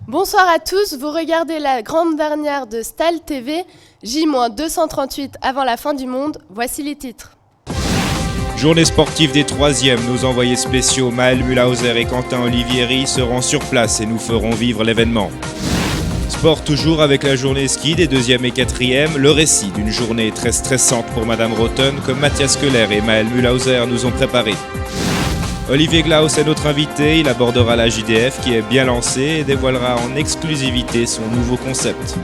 Bonsoir à tous, vous regardez la grande dernière de Stal TV, J-238 avant la fin du monde, voici les titres. Journée sportive des 3e, nos envoyés spéciaux Maël Mühlhauser et Quentin Olivieri seront sur place et nous feront vivre l'événement. Sport toujours avec la journée ski des 2e et 4e, le récit d'une journée très stressante pour Madame Rotten que Mathias Keller et Maël Mühlhauser nous ont préparé. Olivier Glaus est notre invité, il abordera la JDF qui est bien lancée et dévoilera en exclusivité son nouveau concept.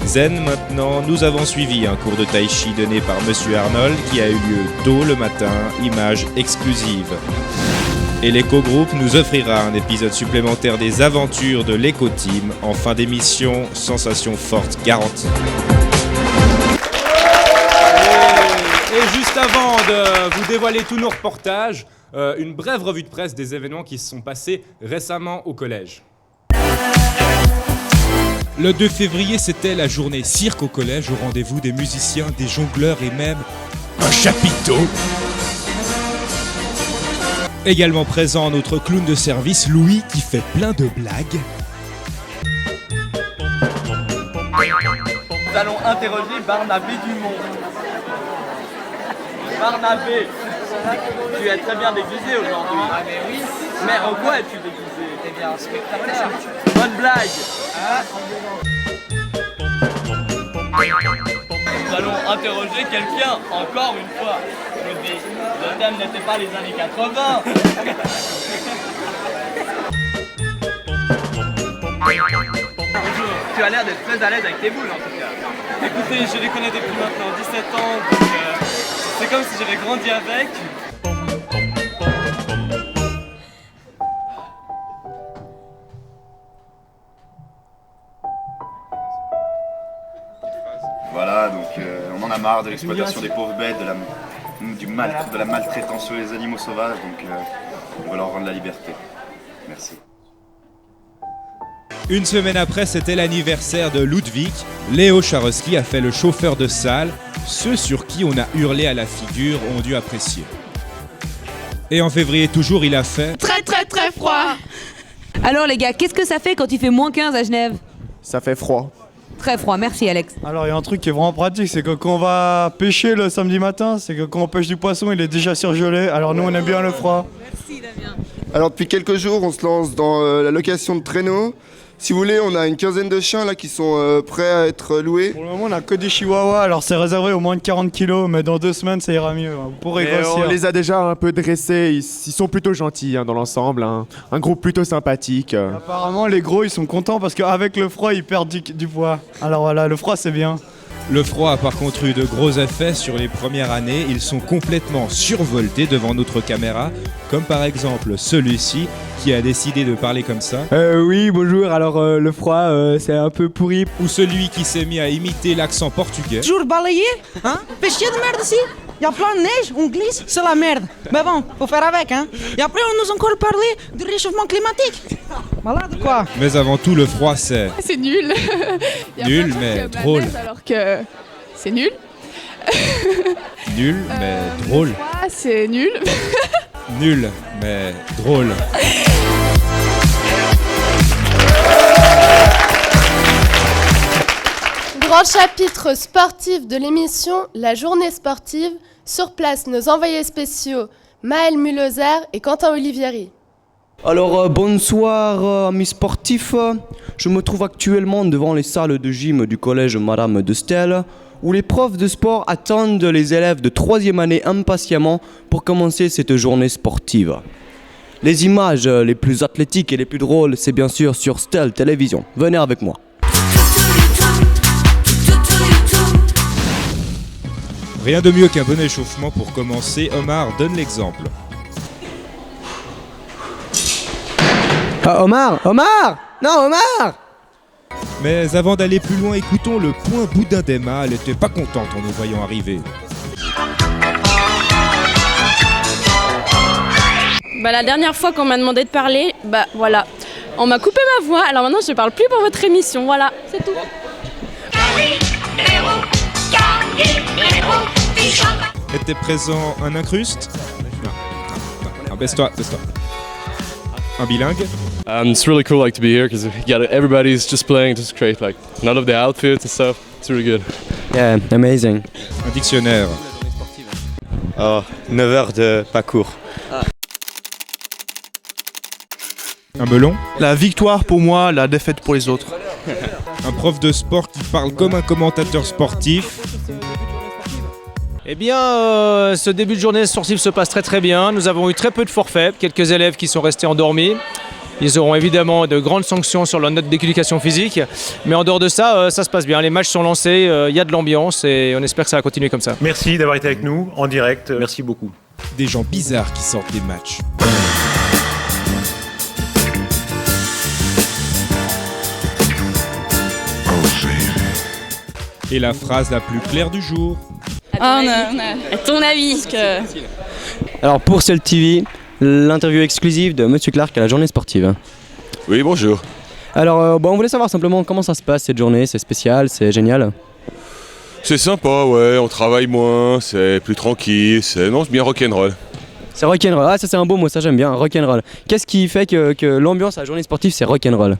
Zen maintenant, nous avons suivi un cours de tai chi donné par Monsieur Arnold qui a eu lieu tôt le matin, image exclusive. Et l'Eco-Group nous offrira un épisode supplémentaire des aventures de l'Eco-Team en fin d'émission, sensation forte garantie. Et juste avant de vous dévoiler tous nos reportages, une brève revue de presse des événements qui se sont passés récemment au collège. Le 2 février, c'était la journée cirque au collège, au rendez-vous des musiciens, des jongleurs et même un chapiteau. Également présent notre clown de service, Louis, qui fait plein de blagues. Nous allons interroger Barnabé Dumont. Barnabé, tu es très bien déguisé aujourd'hui. Ah mais oui. Mais en quoi es-tu déguisé? Eh bien, un spectateur. Bonne blague. Ah. Nous allons interroger quelqu'un, encore une fois. Je dis, le thème n'était pas les années 80. Bonjour, tu as l'air d'être très à l'aise avec tes boules en tout cas. Écoutez, je les connais depuis maintenant 17 ans, donc c'est comme si j'avais grandi avec. Voilà, donc on en a marre de l'exploitation des pauvres bêtes, de la maltraitance sur les animaux sauvages, donc on va leur rendre la liberté. Merci. Une semaine après, c'était l'anniversaire de Ludwig. Léo Charoski a fait le chauffeur de salle. Ceux sur qui on a hurlé à la figure ont dû apprécier. Et en février toujours, il a fait Très très très froid. Alors les gars, qu'est-ce que ça fait quand il fait moins 15 à Genève? Ça fait froid. Très froid, merci Alex. Alors il y a un truc qui est vraiment pratique, c'est que quand on va pêcher le samedi matin, c'est que quand on pêche du poisson, il est déjà surgelé. Alors nous on aime bien le froid. Merci Damien. Alors depuis quelques jours, on se lance dans la location de traîneaux. Si vous voulez, on a une quinzaine de chiens là qui sont prêts à être loués. Pour le moment, on a que des chihuahuas, alors c'est réservé au moins de 40 kilos, mais dans 2 semaines, ça ira mieux. Vous pourrez grossir. On les a déjà un peu dressés, ils sont plutôt gentils dans l'ensemble, un groupe plutôt sympathique. Apparemment, les gros, ils sont contents parce qu'avec le froid, ils perdent du poids. Alors voilà, le froid, c'est bien. Le froid a par contre eu de gros effets sur les premières années. Ils sont complètement survoltés devant notre caméra, comme par exemple celui-ci qui a décidé de parler comme ça. Oui, bonjour, alors le froid, c'est un peu pourri. Ou celui qui s'est mis à imiter l'accent portugais. Toujours balayé, hein? Fait chier de merde ici. Il y a plein de neige, on glisse, c'est la merde. Mais bon, faut faire avec, hein. Et après, on nous a encore parlé du réchauffement climatique. Malade quoi. Mais avant tout, le froid, c'est... C'est nul. Nul, mais drôle. Alors que c'est nul. Nul, mais drôle. Ah, c'est nul. Nul, mais drôle. Grand chapitre sportif de l'émission La journée sportive. Sur place, nos envoyés spéciaux Maël Mühlhauser et Quentin Olivieri. Alors bonsoir amis sportifs, je me trouve actuellement devant les salles de gym du collège Madame de Stel où les profs de sport attendent les élèves de 3e année impatiemment pour commencer cette journée sportive. Les images les plus athlétiques et les plus drôles, c'est bien sûr sur Stel Télévision. Venez avec moi. Rien de mieux qu'un bon échauffement pour commencer. Omar donne l'exemple. Omar! Non, Omar! Mais avant d'aller plus loin, écoutons le point boudin d'Emma. Elle était pas contente en nous voyant arriver. La dernière fois qu'on m'a demandé de parler, voilà, on m'a coupé ma voix, alors maintenant je parle plus pour votre émission, voilà, c'est tout. Était présent un incruste? Non, baisse-toi. Un bilingue? It's really cool to be here because everybody's just playing just great. None of the outfits and stuff. It's really good. Yeah, amazing. Un dictionnaire. Oh, 9 heures de parcours. Un melon. La victoire pour moi, la défaite pour les autres. Un prof de sport qui parle comme un commentateur sportif. Eh bien, ce début de journée sportive se passe très très bien. Nous avons eu très peu de forfaits, quelques élèves qui sont restés endormis. Ils auront évidemment de grandes sanctions sur leur note d'éducation physique. Mais en dehors de ça, ça se passe bien. Les matchs sont lancés, il y a de l'ambiance et on espère que ça va continuer comme ça. Merci d'avoir été avec nous en direct. Merci beaucoup. Des gens bizarres qui sortent des matchs. Et la phrase la plus claire du jour. À ton avis Alors pour Cell TV, l'interview exclusive de Monsieur Clark à la journée sportive. Oui, bonjour. Alors on voulait savoir simplement comment ça se passe cette journée, c'est spécial, c'est génial. C'est sympa, ouais, on travaille moins, c'est plus tranquille, c'est bien rock'n'roll. C'est rock'n'roll, ah ça c'est un beau mot, ça j'aime bien, rock'n'roll. Qu'est-ce qui fait que l'ambiance à la journée sportive c'est rock'n'roll?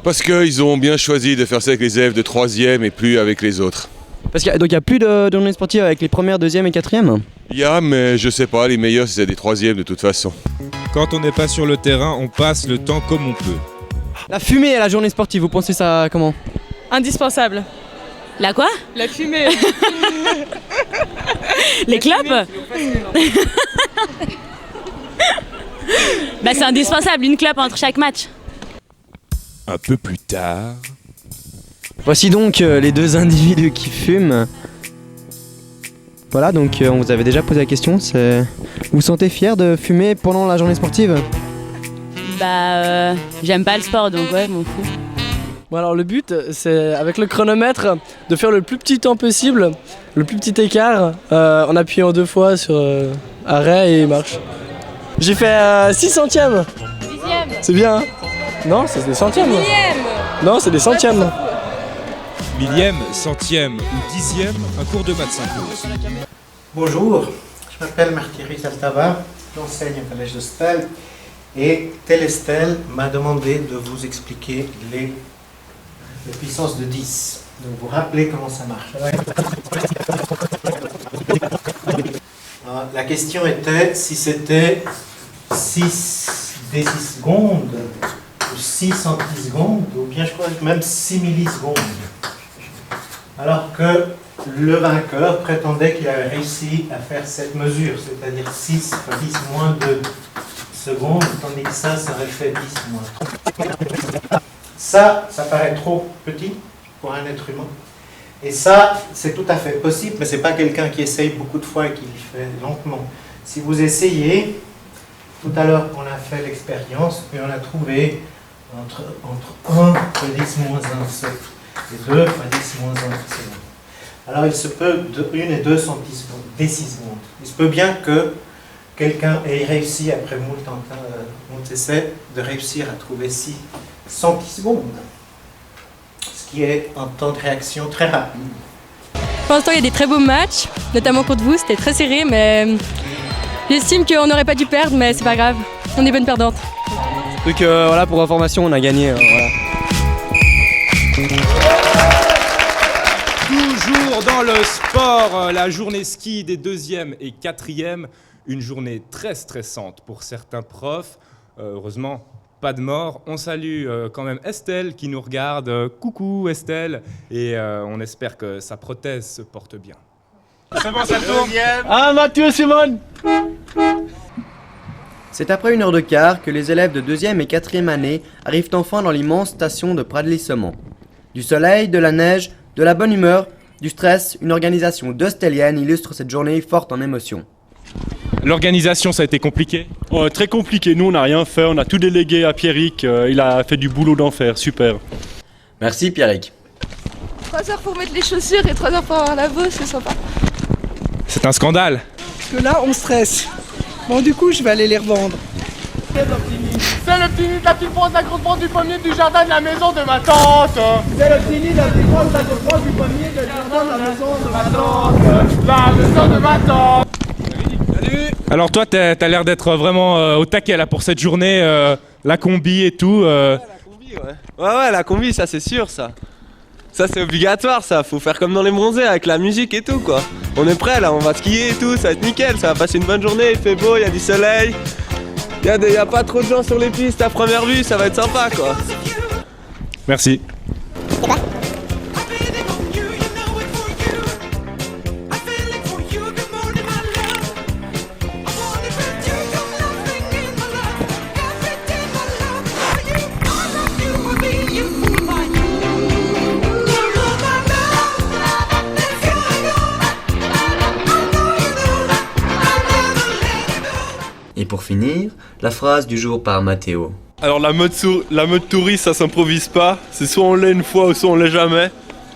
Parce qu'ils ont bien choisi de faire ça avec les élèves de 3e et plus avec les autres. Parce qu'il n'y a plus de journée sportive avec les premières, 2e et 4e? Il y a, mais je sais pas, les meilleurs c'est des 3e de toute façon. Quand on n'est pas sur le terrain, on passe le temps comme on peut. La fumée à la journée sportive, vous pensez ça comment? Indispensable. La quoi? La fumée. Les clopes? Bah c'est indispensable, une clope entre chaque match. Un peu plus tard. Voici donc les deux individus qui fument. Voilà, donc on vous avait déjà posé la question, vous vous sentez fier de fumer pendant la journée sportive? Bah j'aime pas le sport donc ouais, m'en fous. Bon alors le but c'est avec le chronomètre de faire le plus petit temps possible, le plus petit écart en appuyant 2 fois sur arrêt et marche. J'ai fait 6 centièmes. 10e. C'est bien hein? Non, c'est des centièmes. Millième. Non, c'est des centièmes. Millième, centième ou dixième, un cours de maths s'impose. Bonjour, je m'appelle Martiri Saltava, j'enseigne au collège de Stel et Télestel m'a demandé de vous expliquer les puissances de 10. Donc vous rappelez comment ça marche. Alors, la question était si c'était 6 décisecondes ou 6 centisecondes ou bien je crois même 6 millisecondes. Alors que le vainqueur prétendait qu'il avait réussi à faire cette mesure, c'est-à-dire 6 fois 10 moins 2 secondes, tandis que ça aurait fait 10 moins 3. Ça paraît trop petit pour un être humain. Et ça, c'est tout à fait possible, mais ce n'est pas quelqu'un qui essaye beaucoup de fois et qui le fait lentement. Si vous essayez, tout à l'heure on a fait l'expérience et on a trouvé entre 1 fois 10 moins 1 seconde et 2 fois 10 moins 1 seconde. Alors il se peut de 1 et 2 décisecondes. Il se peut bien que quelqu'un ait réussi après moult essais de réussir à trouver 6 centisecondes, ce qui est un temps de réaction très rapide. Pour l'instant, il y a des très beaux matchs, notamment contre vous, c'était très serré, mais j'estime qu'on n'aurait pas dû perdre, mais c'est pas grave, on est bonne perdante. Donc voilà, pour information, on a gagné. Voilà. Toujours dans le sport, la journée ski des 2e et 4e, une journée très stressante pour certains profs. Heureusement, pas de mort. On salue quand même Estelle qui nous regarde. Coucou Estelle, et on espère que sa prothèse se porte bien. C'est bon, ça tourne. Ah Mathieu, Simone. C'est après 1 heure de quart que les élèves de 2e et 4e année arrivent enfin dans l'immense station de Pradly-Semant. Du soleil, de la neige, de la bonne humeur, du stress, une organisation d'Ostelienne illustre cette journée forte en émotions. L'organisation, ça a été compliqué? Très compliqué, nous on n'a rien fait, on a tout délégué à Pierrick, il a fait du boulot d'enfer, super. Merci Pierrick. 3 heures pour mettre les chaussures et 3 heures pour avoir la bosse, c'est sympa. C'est un scandale. Parce que là on stresse. Bon du coup je vais aller les revendre. C'est le petit nid de la petite brosse, la grosse brosse du pommier du jardin de la maison de ma tante. C'est le petit nid de la petite brosse, la grosse brosse du pommier du jardin de la maison de ma tante. La maison de ma tante. Alors toi, t'as l'air d'être vraiment au taquet là pour cette journée. La combi et tout. Ouais, la combi, ça c'est sûr, ça. Ça c'est obligatoire, ça. Faut faire comme dans les bronzés avec la musique et tout, quoi. On est prêt là, on va skier et tout, ça va être nickel. Ça va passer une bonne journée, il fait beau, il y a du soleil. Il y a pas trop de gens sur les pistes à première vue, ça va être sympa, quoi. Merci. Et pour finir, la phrase du jour par Mathéo. Alors la mode touriste, ça s'improvise pas. C'est soit on l'est une fois ou soit on l'est jamais.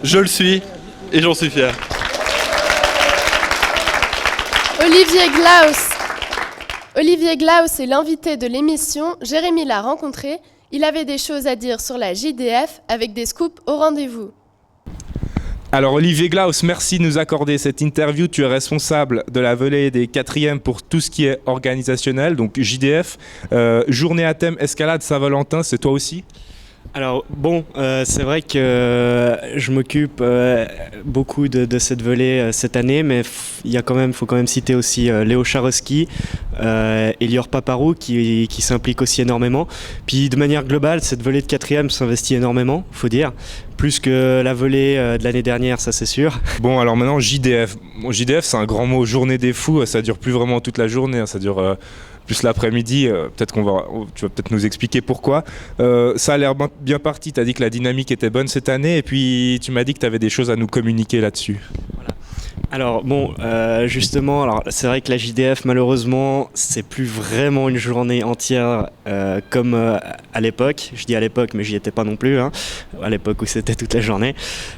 Je le suis et j'en suis fier. Olivier Glaus est l'invité de l'émission. Jérémy l'a rencontré. Il avait des choses à dire sur la JDF avec des scoops au rendez-vous. Alors Olivier Glaus, merci de nous accorder cette interview. Tu es responsable de la volée des 4e pour tout ce qui est organisationnel, donc JDF. Journée à thème escalade Saint-Valentin, c'est toi aussi ? Alors bon, c'est vrai que je m'occupe beaucoup de cette volée cette année, mais faut quand même citer aussi Léo Charosky, Elior Paparou qui s'implique aussi énormément. Puis de manière globale, cette volée de 4e s'investit énormément, faut dire. Plus que la volée de l'année dernière, ça c'est sûr. Bon, alors maintenant JDF. JDF, c'est un grand mot, journée des fous, ça dure plus vraiment toute la journée, ça dure plus l'après-midi. Tu vas peut-être nous expliquer pourquoi. Ça a l'air bien parti, tu as dit que la dynamique était bonne cette année, et puis tu m'as dit que tu avais des choses à nous communiquer là-dessus. Voilà. Alors bon, justement, c'est vrai que la JDF, malheureusement, c'est plus vraiment une journée entière comme à l'époque. Je dis à l'époque, mais j'y étais pas non plus, hein, à l'époque où c'était toute la journée.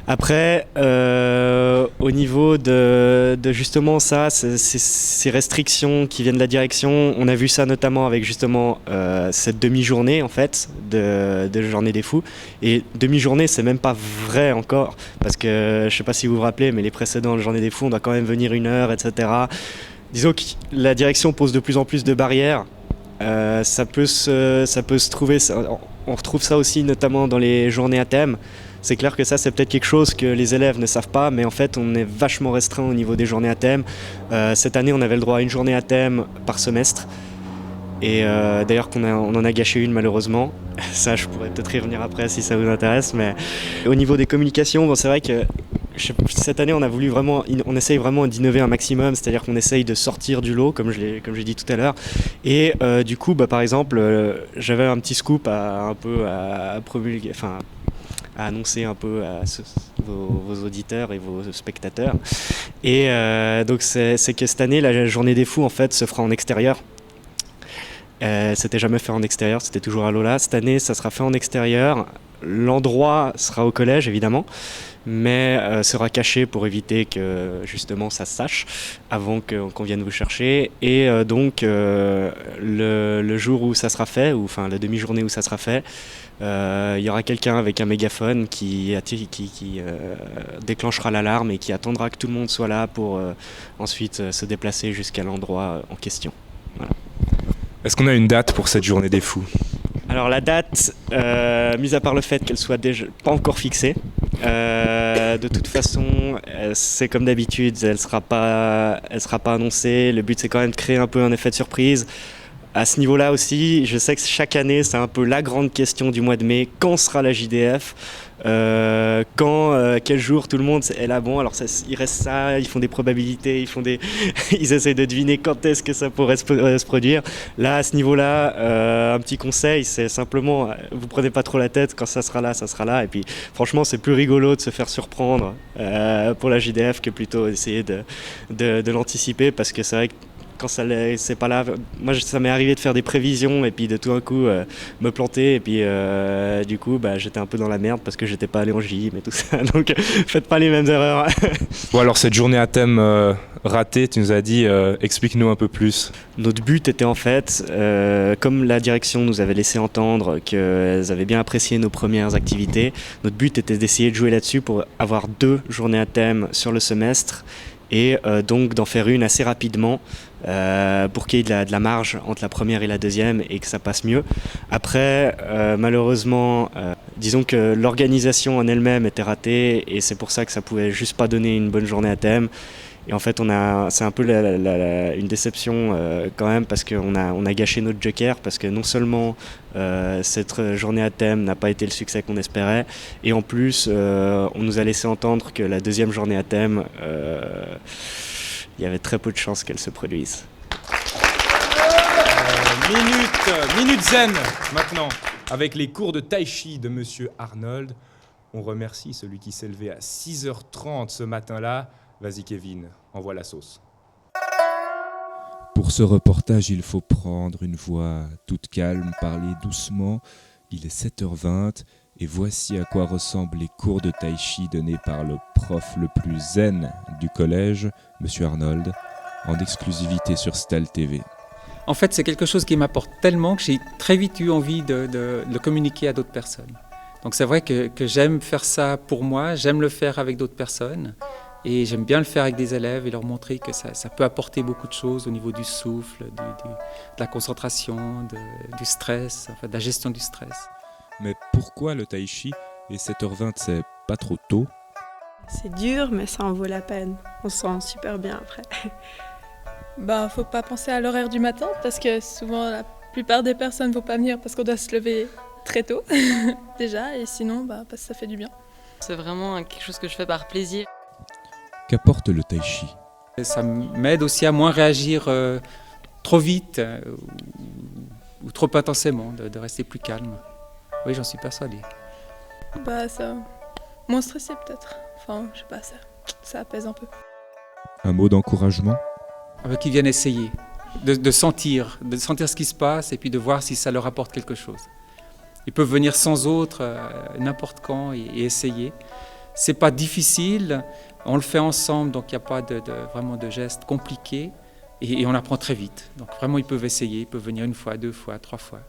Après, au niveau de justement ça, ces restrictions qui viennent de la direction, on a vu ça notamment avec justement cette demi-journée en fait de Journée des Fous. Et demi-journée, c'est même pas vrai encore, parce que je sais pas si vous vous rappelez, mais les précédentes Journées des Fous, on doit quand même venir 1 heure, etc. Disons que la direction pose de plus en plus de barrières. Ça peut se trouver, on retrouve ça aussi notamment dans les journées à thème. C'est clair que ça, c'est peut-être quelque chose que les élèves ne savent pas, mais en fait, on est vachement restreint au niveau des journées à thème. Cette année, on avait le droit à une journée à thème par semestre. Et d'ailleurs, on en a gâché une malheureusement. Ça, je pourrais peut-être y revenir après si ça vous intéresse. Mais au niveau des communications, bon, c'est vrai que cette année, on essaye vraiment d'innover un maximum, c'est-à-dire qu'on essaye de sortir du lot, comme j'ai dit tout à l'heure. Et du coup, par exemple, j'avais un petit scoop à promulguer, enfin, à annoncer un peu à vos auditeurs et vos spectateurs. Et donc, c'est que cette année, la Journée des Fous, en fait, se fera en extérieur. C'était jamais fait en extérieur, c'était toujours à Lola. Cette année, ça sera fait en extérieur. L'endroit sera au collège, évidemment, mais sera caché pour éviter que justement ça se sache avant qu'on vienne vous chercher. Et donc le jour où ça sera fait, ou enfin la demi-journée où ça sera fait, il y aura quelqu'un avec un mégaphone qui déclenchera l'alarme et qui attendra que tout le monde soit là pour ensuite se déplacer jusqu'à l'endroit en question. Voilà. Est-ce qu'on a une date pour cette Journée des Fous ? Alors la date, mis à part le fait qu'elle soit déjà pas encore fixée, de toute façon, c'est comme d'habitude, elle sera pas annoncée. Le but, c'est quand même de créer un peu un effet de surprise. À ce niveau-là aussi, je sais que chaque année, c'est un peu la grande question du mois de mai. Quand sera la JDF ? Quel jour tout le monde est là? Bon, alors il reste ça, ils font des probabilités, ils essayent de deviner quand est-ce que ça pourrait se produire. Là, à ce niveau-là, un petit conseil, c'est simplement, vous prenez pas trop la tête, quand ça sera là. Et puis, franchement, c'est plus rigolo de se faire surprendre pour la JDF que plutôt essayer de l'anticiper, parce que c'est vrai que quand c'est pas là, moi ça m'est arrivé de faire des prévisions et puis de tout d'un coup me planter, et puis du coup j'étais un peu dans la merde parce que j'étais pas allé en gym et tout ça, donc faites pas les mêmes erreurs. Bon, alors cette journée à thème ratée, tu nous as dit, explique-nous un peu plus. Notre but était en fait, comme la direction nous avait laissé entendre qu'elles avaient bien apprécié nos premières activités, notre but était d'essayer de jouer là-dessus pour avoir 2 journées à thème sur le semestre et donc d'en faire une assez rapidement pour qu'il y ait de la marge entre la première et la deuxième et que ça passe mieux. Après, malheureusement, disons que l'organisation en elle-même était ratée et c'est pour ça que ça pouvait juste pas donner une bonne journée à thème. Et en fait, c'est un peu une déception quand même parce qu'on a gâché notre joker parce que non seulement cette journée à thème n'a pas été le succès qu'on espérait et en plus, on nous a laissé entendre que la deuxième journée à thème, il y avait très peu de chances qu'elle se produise. Minute zen maintenant avec les cours de tai chi de Monsieur Arnold. On remercie celui qui s'est levé à 6h30 ce matin-là. Vas-y Kevin, envoie la sauce. Pour ce reportage, il faut prendre une voix toute calme, parler doucement. Il est 7h20 et voici à quoi ressemblent les cours de tai chi donnés par le prof le plus zen du collège, Monsieur Arnold, en exclusivité sur Stal TV. En fait, c'est quelque chose qui m'apporte tellement que j'ai très vite eu envie de le communiquer à d'autres personnes. Donc c'est vrai que j'aime faire ça pour moi, j'aime le faire avec d'autres personnes. Et j'aime bien le faire avec des élèves et leur montrer que ça peut apporter beaucoup de choses au niveau du souffle, de la concentration, du stress, enfin, de la gestion du stress. Mais pourquoi le tai chi et 7h20, c'est pas trop tôt? C'est dur, mais ça en vaut la peine. On se sent super bien après. Bah, faut pas penser à l'horaire du matin parce que souvent la plupart des personnes ne vont pas venir parce qu'on doit se lever très tôt déjà et sinon parce que ça fait du bien. C'est vraiment quelque chose que je fais par plaisir. Qu'apporte le tai chi? Ça m'aide aussi à moins réagir trop vite ou trop intensément, de rester plus calme. Oui, j'en suis persuadé. Ça... moins stressé peut-être. Enfin, je sais pas, ça apaise un peu. Un mot d'encouragement? Qu'ils viennent essayer, de sentir ce qui se passe et puis de voir si ça leur apporte quelque chose. Ils peuvent venir sans autre, n'importe quand et essayer. C'est pas difficile, on le fait ensemble, donc il n'y a pas vraiment de gestes compliqués et on apprend très vite. Donc vraiment, ils peuvent essayer, ils peuvent venir 1 fois, 2 fois, 3 fois.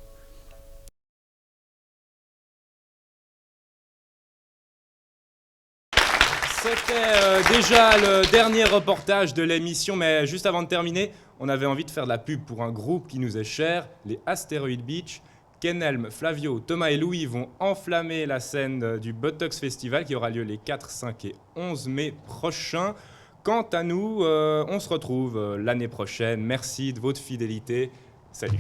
C'était déjà le dernier reportage de l'émission, mais juste avant de terminer, on avait envie de faire de la pub pour un groupe qui nous est cher, les Asteroid Beach. Kenelm, Flavio, Thomas et Louis vont enflammer la scène du Buttocks Festival qui aura lieu les 4, 5 et 11 mai prochains. Quant à nous, on se retrouve l'année prochaine. Merci de votre fidélité. Salut.